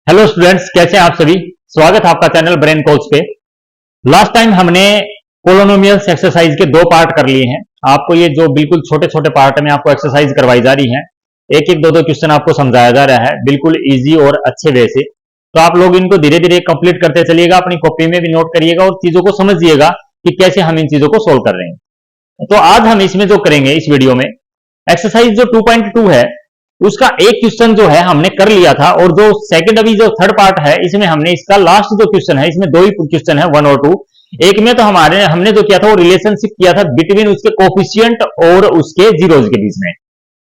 Hello students, कैसे हैं आप सभी। स्वागत है आपका चैनल ब्रेन कोच पे। लास्ट टाइम हमने पोलिनोमियल्स एक्सरसाइज के दो पार्ट कर लिए हैं। आपको ये जो बिल्कुल छोटे छोटे पार्ट में आपको एक्सरसाइज करवाई जा रही है, एक एक दो क्वेश्चन आपको समझाया जा रहा है बिल्कुल इजी और अच्छे वे से। तो आप लोग इनको धीरे धीरे कंप्लीट करते चलिएगा, अपनी कॉपी में भी नोट करिएगा और चीजों को समझिएगा कि कैसे हम इन चीजों को सोल्व कर रहे हैं। तो आज हम इसमें जो करेंगे इस वीडियो में, एक्सरसाइज जो 2.2 है उसका एक क्वेश्चन जो है हमने कर लिया था, और जो सेकंड अभी जो थर्ड पार्ट है इसमें हमने इसका लास्ट जो क्वेश्चन है, इसमें दो ही क्वेश्चन है 1 और 2। एक में तो हमने जो किया था वो रिलेशनशिप किया था बिटवीन उसके कोफिशिएंट और उसके जीरोज के बीच में।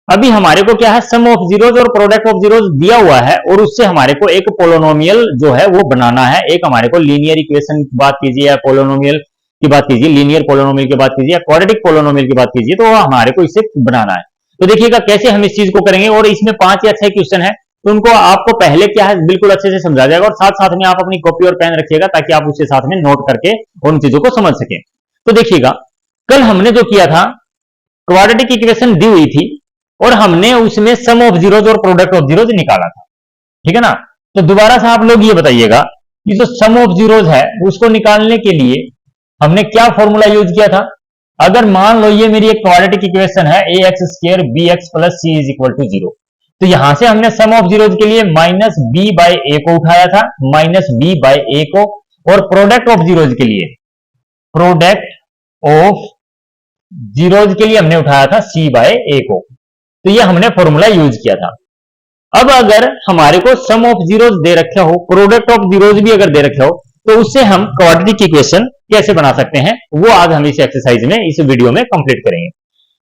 अभी हमारे को क्या है, सम ऑफ जीरोज और प्रोडक्ट ऑफ जीरोज दिया हुआ है, और उससे हमारे को एक पोलिनोमियल जो है वो बनाना है। एक हमारे को लीनियर इक्वेशन की बात कीजिए या पोलिनोमियल की बात कीजिए, लीनियर पोलिनोमियल की बात कीजिए या क्वाड्रेटिक पोलिनोमियल की बात कीजिए, तो हमारे को इसे बनाना है। तो देखिएगा कैसे हम इस चीज को करेंगे, और इसमें 5 या 6 क्वेश्चन है, तो उनको आपको पहले क्या है बिल्कुल अच्छे से समझा जाएगा, और साथ साथ में आप अपनी कॉपी और पेन रखिएगा ताकि आप उसके साथ में नोट करके उन चीजों को समझ सके। तो देखिएगा, कल हमने जो किया था क्वाड्रेटिक इक्वेशन दी हुई थी और हमने उसमें सम ऑफ जीरोज और प्रोडक्ट ऑफ जीरोज निकाला था, ठीक है ना। तो दोबारा से आप लोग ये बताइएगा कि जो सम ऑफ जीरोज है उसको निकालने के लिए हमने क्या फॉर्मूला यूज किया था। अगर मान लो ये मेरी एक क्वाड्रेटिक इक्वेशन है A X square B X plus C is equal to 0, तो यहां से हमने सम ऑफ जीरोज के लिए माइनस बी बाय ए को उठाया था, माइनस बी बाय ए को, और प्रोडक्ट ऑफ जीरोज के लिए हमने उठाया था सी बाय ए को। तो ये हमने फॉर्मूला यूज किया था। अब अगर हमारे को सम ऑफ जीरोज दे रखे हो, प्रोडक्ट ऑफ जीरोज भी अगर दे रखे हो, तो उससे हम क्वाड्रेटिक इक्वेशन कैसे बना सकते हैं वो आज हम इस एक्सरसाइज में इस वीडियो में कंप्लीट करेंगे।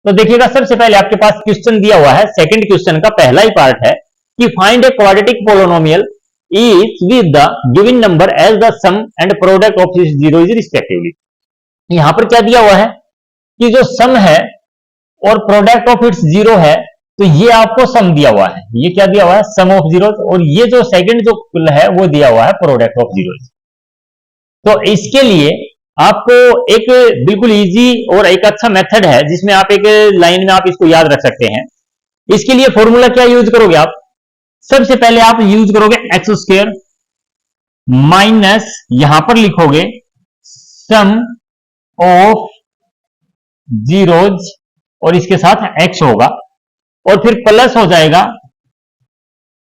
तो देखिएगा, सबसे पहले आपके पास क्वेश्चन दिया हुआ है, सेकंड क्वेश्चन का पहला ही पार्ट है कि find a quadratic polynomial is with the given number as the sum and product of its zero is respectively. यहां पर क्या दिया हुआ है कि जो सम है और प्रोडक्ट ऑफ इट्स जीरो है, तो ये आपको सम दिया हुआ है, ये क्या दिया हुआ है, सम ऑफ जीरोज, और ये जो सेकंड जो है वो दिया हुआ है प्रोडक्ट ऑफ जीरोज। तो इसके लिए आपको एक बिल्कुल इजी और एक अच्छा मेथड है जिसमें आप एक लाइन में आप इसको याद रख सकते हैं। इसके लिए फॉर्मूला क्या यूज करोगे आप, सबसे पहले आप यूज करोगे एक्स स्क्वायर माइनस, यहां पर लिखोगे सम ऑफ जीरोज और इसके साथ एक्स होगा, और फिर प्लस हो जाएगा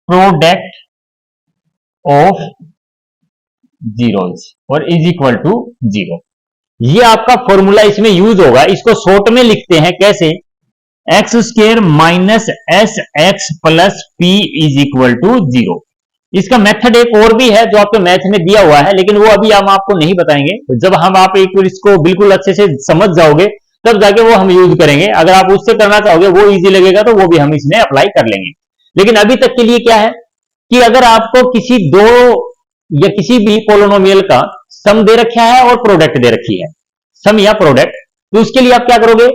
प्रोडक्ट ऑफ जीरोज और इज इक्वल टू 0। ये आपका फॉर्मूला इसमें यूज होगा। इसको शॉर्ट में लिखते हैं कैसे, X square minus S X plus P is equal to 0। इसका मेथड एक और भी है जो आपके मैथ में दिया हुआ है, लेकिन वो अभी हम आपको नहीं बताएंगे। जब हम आप एक इसको बिल्कुल अच्छे से समझ जाओगे तब जाके वो हम यूज करेंगे। अगर आप उससे करना चाहोगे वो इजी लगेगा तो वो भी हम इसमें अप्लाई कर लेंगे। लेकिन अभी तक के लिए क्या है कि अगर आपको किसी दो या किसी भी पोलिनोमियल का सम दे रखा है और प्रोडक्ट दे रखी है, सम या प्रोडक्ट, तो उसके लिए आप क्या करोगे,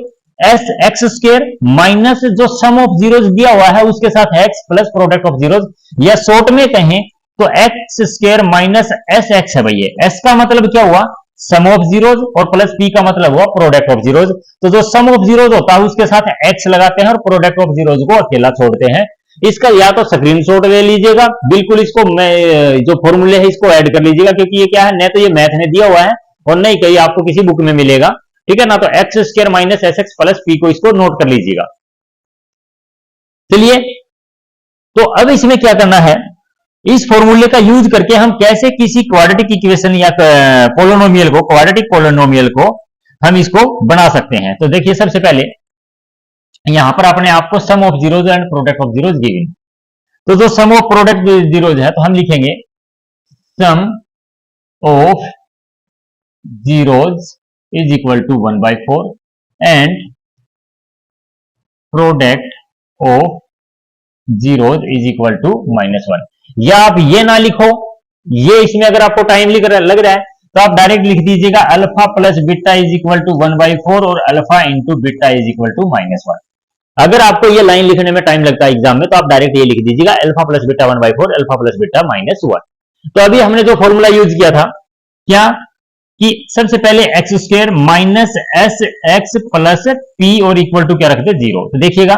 एस एक्स स्क्वायर माइनस जो सम ऑफ जीरोज दिया हुआ है उसके साथ x plus product of zeros, या शॉर्ट में कहें तो x square minus S x है भैया। एस का मतलब क्या हुआ, सम ऑफ जीरोज, और प्लस पी का मतलब हुआ प्रोडक्ट ऑफ जीरोज। तो जो सम ऑफ जीरोज होता है उसके साथ एक्स लगाते हैं और प्रोडक्ट ऑफ जीरोज को अकेला छोड़ते हैं। इसका या तो स्क्रीनशॉट ले लीजिएगा, बिल्कुल इसको जो फॉर्मूले है इसको ऐड कर लीजिएगा, क्योंकि ये क्या है, न तो ये मैथ में दिया हुआ है और नहीं कहीं आपको किसी बुक में मिलेगा, ठीक है ना। तो x square minus S X plus P को इसको नोट कर लीजिएगा। चलिए, तो अब इसमें क्या करना है, इस फॉर्मूले का यूज करके हम कैसे किसी क्वाड्रेटिक इक्वेशन या पोलिनोमियल को, क्वाड्रेटिक पोलिनोमियल को हम इसको बना सकते हैं। तो देखिए, सबसे पहले यहां पर अपने आपको sum of zeros and product of zeros given, तो जो सम ऑफ प्रोडक्ट जीरोज है तो हम लिखेंगे sum of zeros is equal to 1/4 and product of zeros is equal to -1। या आप ये ना लिखो, ये इसमें अगर आपको टाइम लग रहा है तो आप डायरेक्ट लिख दीजिएगा alpha plus beta is equal to 1/4 और alpha into beta is equal to -1। अगर आपको ये लाइन लिखने में टाइम लगता है एग्जाम में तो आप डायरेक्ट ये लिख दीजिएगा alpha plus beta 1/4 alpha plus beta -1। तो अभी हमने जो फॉर्मूला यूज किया था क्या, कि सबसे पहले x square minus S X plus P और इक्वल टू क्या रखते 0। तो देखिएगा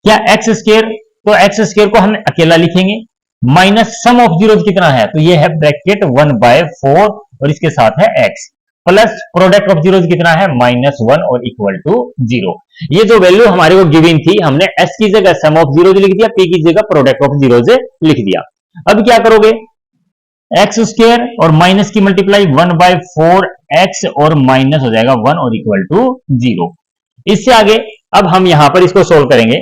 क्या एक्स स्क्वायर, तो एक्स स्क्वायर को हम अकेला लिखेंगे माइनस सम ऑफ जीरोज कितना है, तो ये है ब्रैकेट 1/4 और इसके साथ है x, plus product of zeros कितना है -1 और इक्वल टू 0। ये जो वैल्यू हमारे को गिवन थी, हमने s की जगह सम ऑफ जीरोज लिख दिया, p की जगह प्रोडक्ट ऑफ जीरोज लिख दिया। अब क्या करोगे, एक्स स्क्वायर और माइनस की मल्टीप्लाई 1/4 x और माइनस हो जाएगा 1 और इक्वल टू 0। इससे आगे अब हम यहां पर इसको सोल्व करेंगे,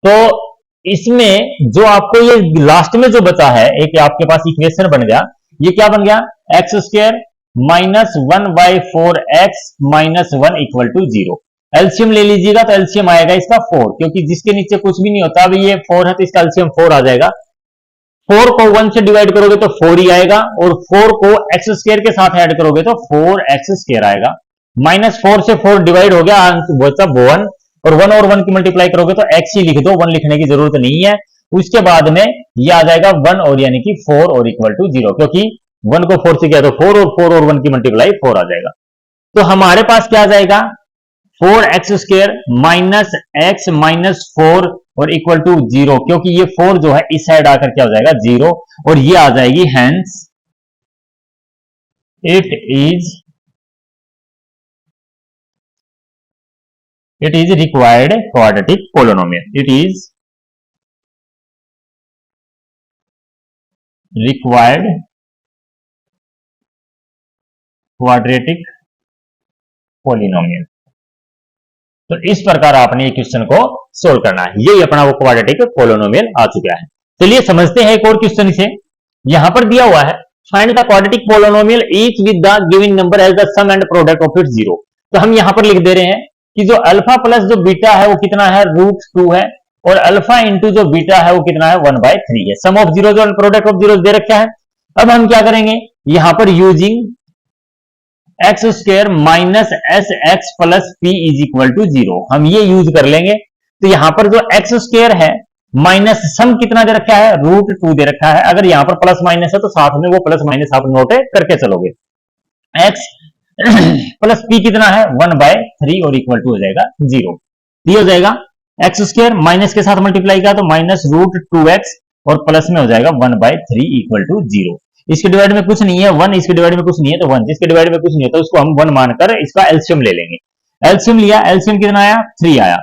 तो इसमें जो आपको ये लास्ट में जो बचा है, एक आपके पास इक्वेशन बन गया, ये क्या बन गया, X square minus 1/4 x minus 1 equal to 0। LCM ले लीजिएगा तो एलसीएम आएगा इसका 4, क्योंकि जिसके नीचे कुछ भी नहीं होता, अभी ये 4 है तो इसका एलसीएम 4 आ जाएगा। 4 को 1 से डिवाइड करोगे तो 4 ही आएगा, और 4 को एक्स स्क्वायर के साथ ऐड करोगे तो 4x स्क्वायर आएगा। -4 से 4 डिवाइड हो गया, बचा 1, और 1 और 1 की मल्टीप्लाई करोगे तो x ही लिख दो, 1 लिखने की जरूरत नहीं है। उसके बाद में ये आ जाएगा 1 और यानी कि 4 और इक्वल टू 0, क्योंकि 1 को 4 से किया तो 4 और 1 की मल्टीप्लाई 4 आ जाएगा। तो हमारे पास क्या आ जाएगा, 4x square minus x minus 4 और इक्वल टू 0, क्योंकि ये 4 जो है इस साइड आकर क्या हो जाएगा 0, और ये आ जाएगी hence it is required quadratic polynomial. It is required quadratic polynomial. तो इस प्रकार आपने ये क्वेश्चन को सोल्व करना है, यही अपना वो क्वाड्रेटिक पोलिनोमियल आ चुका है। चलिए समझते हैं एक और क्वेश्चन से। यहां पर दिया हुआ है, find the quadratic polynomial each with the given number as the sum and product of its 0। तो हम यहां पर लिख दे रहे हैं कि जो अल्फा प्लस जो बीटा है वो कितना है, √2 है, और अल्फा इंटू जो बीटा है वो कितना है 1/3 है। सम ऑफ जीरोज और प्रोडक्ट ऑफ जीरोज दे रखा है। अब हम क्या करेंगे, यहां पर using X square minus S X plus P is equal to 0 हम ये यूज कर लेंगे। तो यहां पर जो एक्स स्क्वायर है माइनस सम कितना दे रखा है, √2 दे रखा है। अगर यहां पर प्लस माइनस है तो साथ में वो प्लस माइनस आप नोट करके चलोगे। एक्स प्लस पी कितना है 1/3 और इक्वल टू हो जाएगा 0। ये हो जाएगा एक्स स्क्वायर माइनस के साथ मल्टीप्लाई किया तो माइनस √2x और प्लस में हो जाएगा 1/3 इक्वल टू 0। इसके डिवाइड में कुछ नहीं है 1, इसके डिवाइड में कुछ नहीं है तो 1, जिसके डिवाइड में कुछ नहीं है तो उसको हम 1 मानकर इसका एलसीएम ले लेंगे। एलसीएम लिया, एलसीएम कितना आया 3 आया।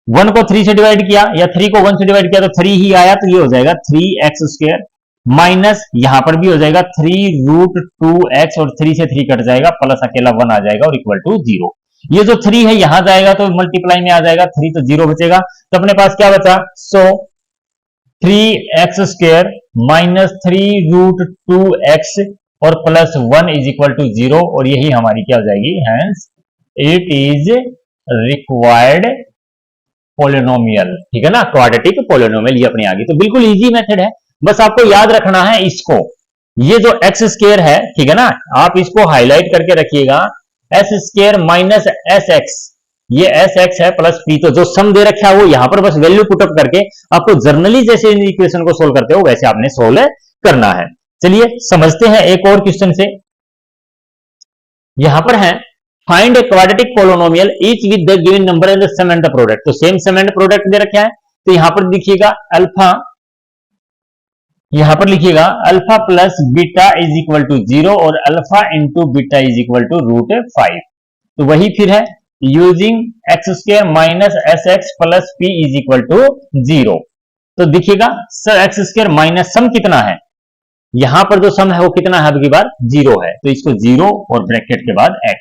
1 को 3 से डिवाइड किया या 3 को 1 से डिवाइड किया तो 3 ही आया, तो ये हो जाएगा 3x स्क्वायर माइनस यहां पर भी हो जाएगा 3√2x और 3 से 3 कट जाएगा, प्लस अकेला 1 आ जाएगा और इक्वल टू 0। ये जो 3 है यहां जाएगा तो मल्टीप्लाई में आ जाएगा 3, तो 0 बचेगा। तो अपने पास क्या बचा, सो 3x स्क्वायर माइनस 3√2x और प्लस 1 इज इक्वल टू 0, और यही हमारी क्या हो जाएगी, hence it is required polynomial. ठीक है ना, क्वाड्रेटिक पोलिनोमियल, ये अपनी आ गई। तो बिल्कुल इजी मेथड है, बस आपको याद रखना है इसको, ये जो एक्स स्क्वायर है, ठीक है ना, आप इसको हाईलाइट करके रखिएगा, S square minus S x, ये एस एक्स है प्लस पी, तो जो सम दे रखा है वो यहां पर बस वैल्यू पुटअप करके आपको जर्नली जैसे इन इक्वेशन को सोल्व करते हो वैसे आपने सोल्व करना है। चलिए समझते हैं एक और क्वेश्चन से। यहां पर है find a quadratic polynomial each with the given number and the sum and the product. तो सेम सम एंड प्रोडक्ट दे रखा है, तो यहां पर देखिएगा अल्फा, यहां पर लिखिएगा alpha plus beta is equal to 0 और alpha into beta is equal to √5। तो वही फिर है using X square minus S X plus P is equal to 0। तो देखिएगा sir X square minus sum कितना है, यहां पर जो सम है वो कितना है, अब की बार 0 है, तो इसको 0 और ब्रैकेट के बाद x,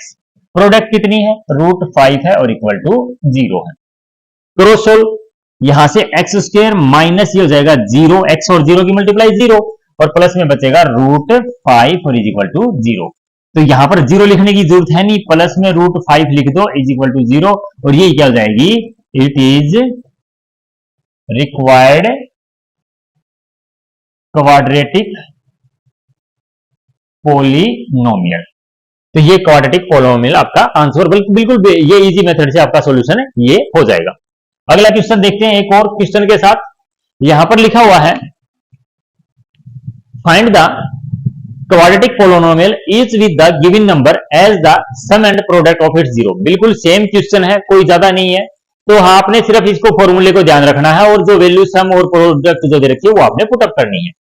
प्रोडक्ट कितनी है √5 है और इक्वल टू 0 है। करो सोल्व, यहां से एक्स स्क्वायर माइनस ये हो जाएगा 0, x और 0 की मल्टीप्लाई 0 और प्लस में बचेगा √5 और इज इक्वल टू 0। तो यहां पर 0 लिखने की जरूरत है नहीं, प्लस में √5 लिख दो इज इक्वल टू 0, और ये क्या हो जाएगी, it is required quadratic polynomial. तो ये क्वाड्रेटिक पोलिनोमियल आपका आंसर, बिल्कुल ये इजी मेथड से आपका सॉल्यूशन है, ये हो जाएगा। अगला क्वेश्चन देखते हैं एक और क्वेश्चन के साथ। यहां पर लिखा हुआ है find the quadratic polynomial is with the given number as the sum and product of its 0। बिल्कुल सेम क्वेश्चन है, कोई ज्यादा नहीं है। तो आपने सिर्फ इसको फॉर्मूले को ध्यान रखना है और जो वैल्यू सम और प्रोडक्ट जो दे रखी है वो आपने पुटअप करनी है।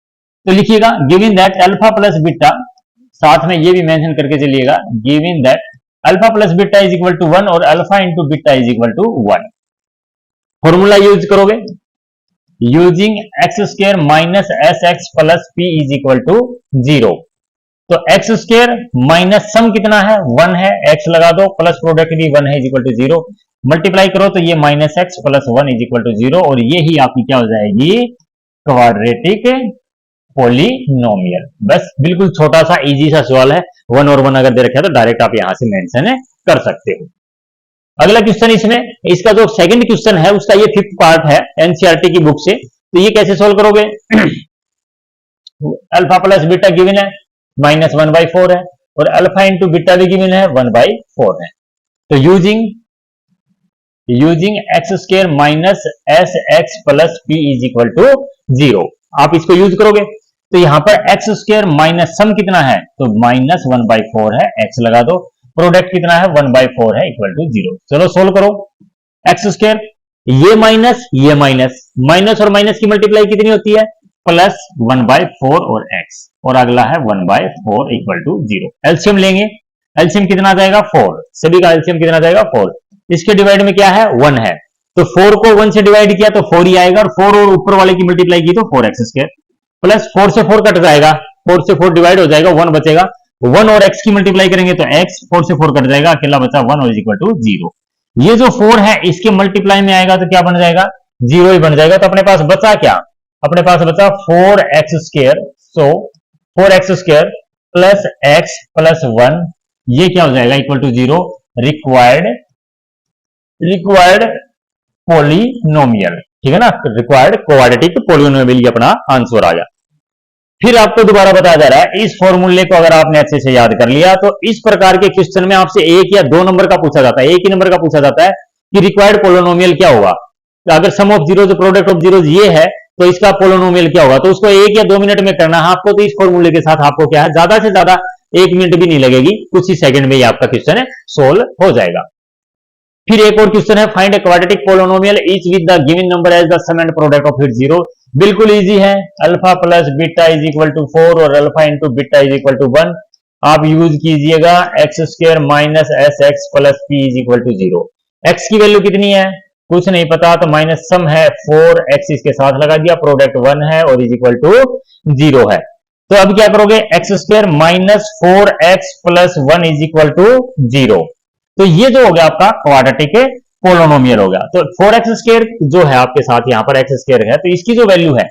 तो लिखिएगा given that alpha plus beta, साथ में ये भी मेंशन करके चलिएगा, given that alpha plus beta is equal to 1 और alpha into beta is equal to 1। Formula use करोगे using X square minus S X plus P is equal to 0। तो x square minus sum कितना है 1 है, x लगा दो, plus product भी 1 है इज इक्वल टू 0, मल्टीप्लाई करो तो ये minus X plus 1 is equal to 0 और ये ही आपकी क्या हो जाएगी क्वाड्रेटिक पॉलिनोमियल। बस बिल्कुल छोटा सा इजी सा सवाल है, 1 और 1 अगर दे रखा है तो डायरेक्ट आप यहां से मेंशन कर सकते हो। अगला क्वेश्चन इसमें, इसका जो सेकंड क्वेश्चन है उसका ये 5th पार्ट है एनसीईआरटी की बुक से। तो ये कैसे सोल्व करोगे अल्फा प्लस बीटा गिवन है -1/4 है और अल्फा इंटू बीटा भी गिवन है 1/4 है। तो using X square minus S X plus P is equal to 0 आप इसको यूज करोगे। तो यहां पर एक्स स्क्वायर माइनस सम कितना है तो -1/4 है, एक्स लगा दो, प्रोडक्ट कितना है 1/4 है इक्वल टू 0। चलो सोल्व करो। एक्स स्क्वायर ये माइनस और माइनस की मल्टीप्लाई कितनी होती है प्लस 1/4 और एक्स, और अगला है 1/4 इक्वल टू 0। एलसीएम लेंगे, एलसीएम कितना आ जाएगा 4, सभी का एलसीएम कितना आ जाएगा 4। इसके डिवाइड में क्या है 1 है, तो 4 को 1 से डिवाइड किया तो 4 ही आएगा, और 4 और ऊपर वाले की मल्टीप्लाई की तो 4x स्क्वायर प्लस 4 से 4 कट जाएगा, 4 से 4 डिवाइड हो जाएगा, 1 बचेगा, 1 और x की मल्टीप्लाई करेंगे तो x, 4 से 4 कट जाएगा, अकेला बचा 1 और इक्वल टू 0। ये जो 4 है इसके मल्टीप्लाई में आएगा तो क्या बन जाएगा 0 ही बन जाएगा। तो अपने पास बचा क्या, अपने पास बचा 4x स्क्वायर, सो 4x square plus x plus 1 ये क्या हो जाएगा इक्वल टू 0। रिक्वायर्ड पॉलिनोमियल, ठीक है ना, रिक्वायर्ड क्वाड्रेटिक पॉलिनोमियल ये अपना आंसर आ गया। फिर आपको दोबारा बताया जा रहा है इस फॉर्मूले को अगर आपने अच्छे से याद कर लिया तो इस प्रकार के क्वेश्चन में आपसे 1 या 2 नंबर का पूछा जाता है, एक ही नंबर का पूछा जाता है कि रिक्वायर्ड पॉलिनोमियल क्या होगा। तो अगर sum of zeros product of zeros ये है तो इसका पॉलिनोमियल क्या होगा, तो उसको 1 या 2 मिनट में करना है आपको। तो इस फॉर्मूले के साथ आपको क्या है ज्यादा से ज्यादा 1 मिनट भी नहीं लगेगी, कुछ ही सेकंड में ही आपका क्वेश्चन है सोल्व हो जाएगा। फिर एक और क्वेश्चन है find a quadratic polynomial each with the given number as the sum and product of its 0। बिल्कुल इजी है, alpha plus beta is equal to 4 और alpha into beta is equal to 1। आप यूज कीजिएगा X square minus S X plus P is equal to 0। X की value कितनी है कुछ नहीं पता, तो माइनस सम है 4x इसके साथ लगा दिया, प्रोडक्ट 1 है और इज इक्वल टू 0 है। तो अब क्या करोगे X square minus 4x plus 1 is equal to 0। तो ये जो हो गया आपका क्वाड्रेटिक पॉलिनोमियल हो गया। तो 4x स्क्वायर जो है आपके साथ यहाँ पर x स्क्वायर है, तो इसकी जो वैल्यू है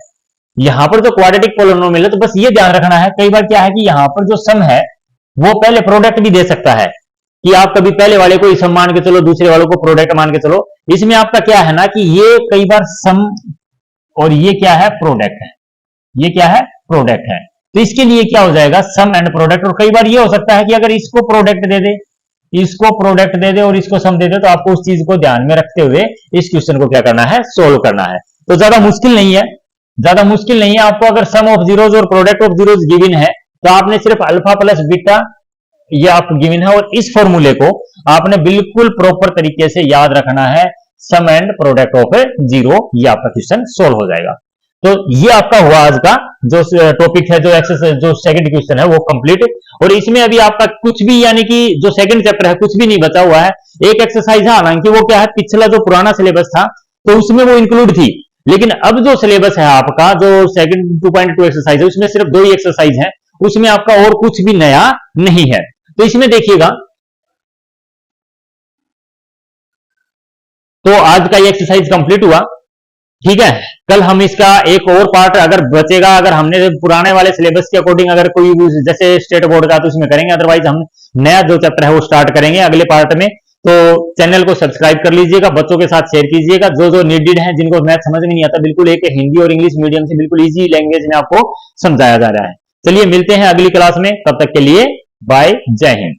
यहाँ पर जो क्वाड्रेटिक पॉलिनोमियल है, तो बस ये ध्यान रखना है कई बार क्या है कि यहाँ पर जो सम है वो पहले प्रोडक्ट भी दे सकता है, कि आप कभी पहले वाले को सम मान के चलो, दूसरे वालों को प्रोडक्ट मान के चलो। इसमें आपका क्या है ना कि ये कई बार सम और ये क्या है प्रोडक्ट है, ये क्या है प्रोडक्ट है, तो इसके लिए क्या हो जाएगा सम एंड प्रोडक्ट। और कई बार ये हो सकता है कि अगर इसको प्रोडक्ट दे दे, इसको प्रोडक्ट दे दे और इसको सम दे दे, तो आपको उस चीज को ध्यान में रखते हुए इस क्वेश्चन को क्या करना है सोल्व करना है। तो ज्यादा मुश्किल नहीं है, ज्यादा मुश्किल नहीं है आपको। अगर सम ऑफ जीरोज और प्रोडक्ट ऑफ जीरोज गिवन है तो आपने सिर्फ अल्फा प्लस बीटा ये आपको गिवन है और इस फॉर्मूले को आपने बिल्कुल प्रॉपर तरीके से याद रखना है, सम एंड प्रोडक्ट ऑफ जीरो, ये आपका क्वेश्चन सोल्व हो जाएगा। तो ये आपका हुआ आज का जो टॉपिक है, जो एक्सरसाइज जो सेकंड क्वेश्चन है वो कंप्लीट। और इसमें अभी आपका कुछ भी यानी कि जो सेकंड चैप्टर है कुछ भी नहीं बचा हुआ है। एक एक्सरसाइज है, हालांकि वो क्या है पिछला जो पुराना सिलेबस था तो उसमें वो इंक्लूड थी, लेकिन अब जो सिलेबस है आपका जो सेकंड 2.2 एक्सरसाइज है उसमें सिर्फ 2 ही एक्सरसाइज है, उसमें आपका और कुछ भी नया नहीं है। तो इसमें देखिएगा, तो आज का ये एक्सरसाइज कंप्लीट हुआ, ठीक है। कल हम इसका एक और पार्ट अगर बचेगा, अगर हमने पुराने वाले सिलेबस के अकॉर्डिंग अगर कोई जैसे स्टेट बोर्ड का तो उसमें करेंगे, अदरवाइज हम नया जो चैप्टर है वो स्टार्ट करेंगे अगले पार्ट में। तो चैनल को सब्सक्राइब कर लीजिएगा, बच्चों के साथ शेयर कीजिएगा, जो जो नीडेड है, जिनको मैथ समझ में नहीं आता, बिल्कुल एक हिंदी और इंग्लिश मीडियम से बिल्कुल इजी लैंग्वेज में आपको समझाया जा रहा है। चलिए मिलते हैं अगली क्लास में, तब तक के लिए बाय, जय हिंद।